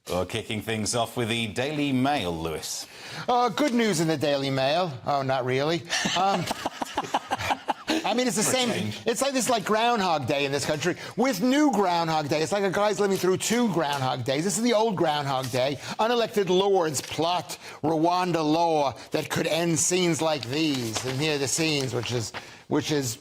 Well, kicking things off with the Daily Mail, Lewis. Good news in the Daily Mail. Oh, not really. I mean, it's the same. It's like this, like Groundhog Day in this country with new Groundhog Day. It's like a guy's living through two Groundhog Days. This is the old Groundhog Day. Unelected Lords plot Rwanda law that could end scenes like these. And here are the scenes, which is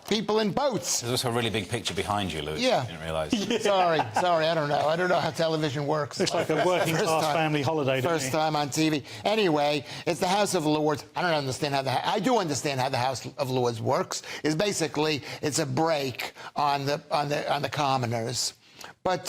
people in boats. There's also a really big picture behind you, Lewis. Yeah. I didn't realise. Yeah. Sorry, I don't know. I don't know how television works. It's like a working class family holiday. First time on TV. Anyway, it's the House of Lords. I don't understand how I do understand how the House of Lords works. It's basically it's a break on the commoners, but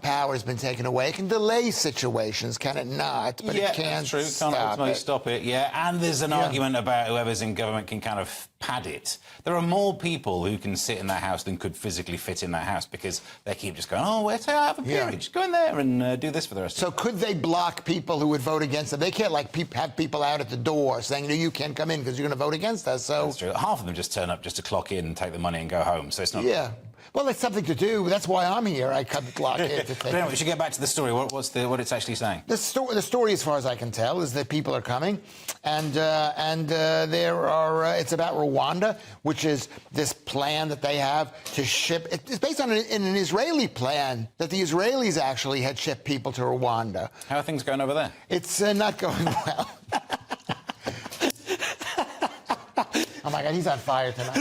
power has been taken away. It can delay situations, can it not? But yeah, it can that's true. Can't ultimately stop it. Yeah, and there's an argument about whoever's in government can kind of pad it. There are more people who can sit in that house than could physically fit in that house because they keep just going, oh, where's I have a period? Just go in there and do this for the rest of the So could they block people who would vote against them? They can't, like, have people out at the door saying, no, you can't come in because you're going to vote against us. So that's true. Half of them just turn up just to clock in and take the money and go home. So it's not... Yeah. Well, it's something to do. That's why I'm here. I come to clock in to take... Anyway, we should get back to the story. What it's actually saying? The story, as far as I can tell, is that people are coming, and there are. It's about Rwanda, which is this plan that they have to ship. It's based on an Israeli plan that the Israelis actually had shipped people to Rwanda. How are things going over there? It's not going well. Oh my God, he's on fire tonight.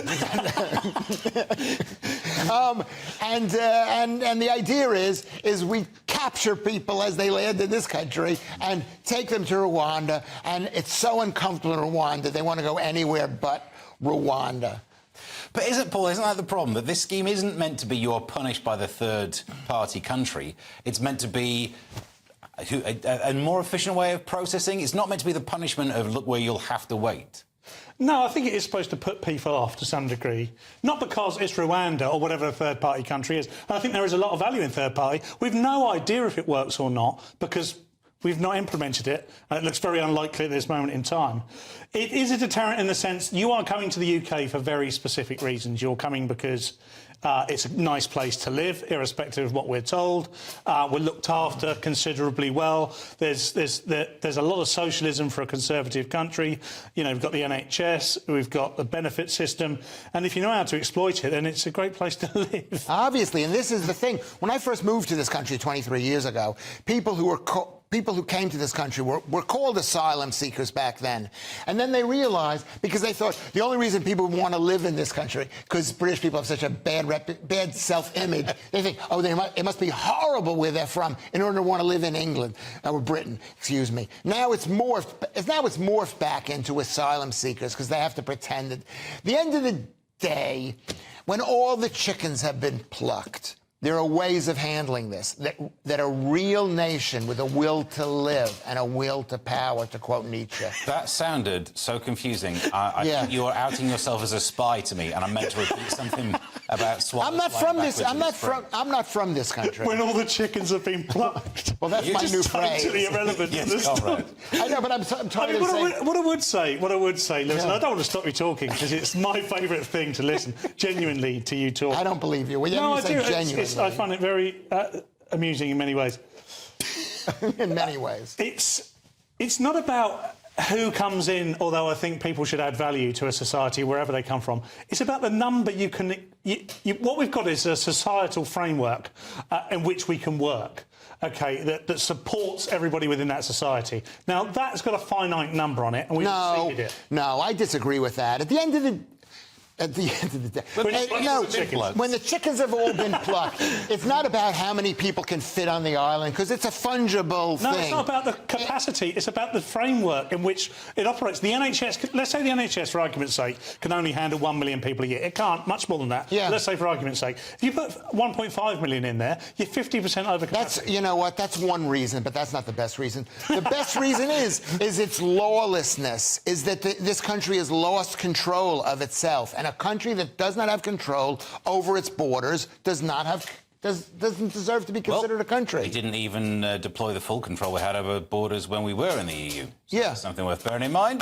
And the idea is we capture people as they land in this country and take them to Rwanda, and it's so uncomfortable in Rwanda they want to go anywhere but Rwanda. But isn't that the problem, that this scheme isn't meant to be you're punished by the third-party country? It's meant to be a more efficient way of processing? It's not meant to be the punishment of, look, where you'll have to wait. No, I think it is supposed to put people off to some degree. Not because it's Rwanda or whatever a third-party country is. I think there is a lot of value in third-party. We've no idea if it works or not because we've not implemented it, and it looks very unlikely at this moment in time. It is a deterrent in the sense you are coming to the UK for very specific reasons. You're coming because it's a nice place to live, irrespective of what we're told. We're looked after considerably well. There's a lot of socialism for a conservative country. You know, we've got the NHS, we've got the benefit system, and if you know how to exploit it, then it's a great place to live. Obviously, and this is the thing. When I first moved to this country 23 years ago, people who came to this country were called asylum seekers back then. And then they realized, because they thought the only reason people want to live in this country, because British people have such a bad self-image, they think, oh, it must be horrible where they're from in order to want to live in England, or Britain, excuse me. Now it's morphed back into asylum seekers because they have to pretend that. The end of the day, when all the chickens have been plucked, there are ways of handling this, that a real nation with a will to live and a will to power, to quote Nietzsche. That sounded so confusing. I think you are outing yourself as a spy to me, and I'm meant to repeat something about swans. I'm not from this country. When all the chickens have been plucked. Well, that's my new phrase. Totally irrelevant. Yes, comrade. I know, but I'm trying to say... What I would say, listen, I don't want to stop you talking because it's my favourite thing to listen genuinely to you talk. I don't believe you. Well, no, I do. Genuinely. I find it very amusing in many ways. In many ways. It's not about who comes in, although I think people should add value to a society wherever they come from. It's about the number you can... what we've got is a societal framework in which we can work, OK, that supports everybody within that society. Now, that's got a finite number on it, and we've exceeded it. No, I disagree with that. At the end of the day. When the chickens have all been plucked, it's not about how many people can fit on the island, because it's a fungible thing. No, it's not about the capacity. It's about the framework in which it operates. The NHS, let's say the NHS, for argument's sake, can only handle 1 million people a year. It can't, much more than that. Yeah. Let's say, for argument's sake, if you put 1.5 million in there, you're 50% over capacity. You know what? That's one reason, but that's not the best reason. The best reason is its lawlessness, is that this country has lost control of itself. And a country that does not have control over its borders doesn't deserve to be considered a country. We didn't even deploy the full control we had over borders when we were in the EU. So yeah. That's something worth bearing in mind.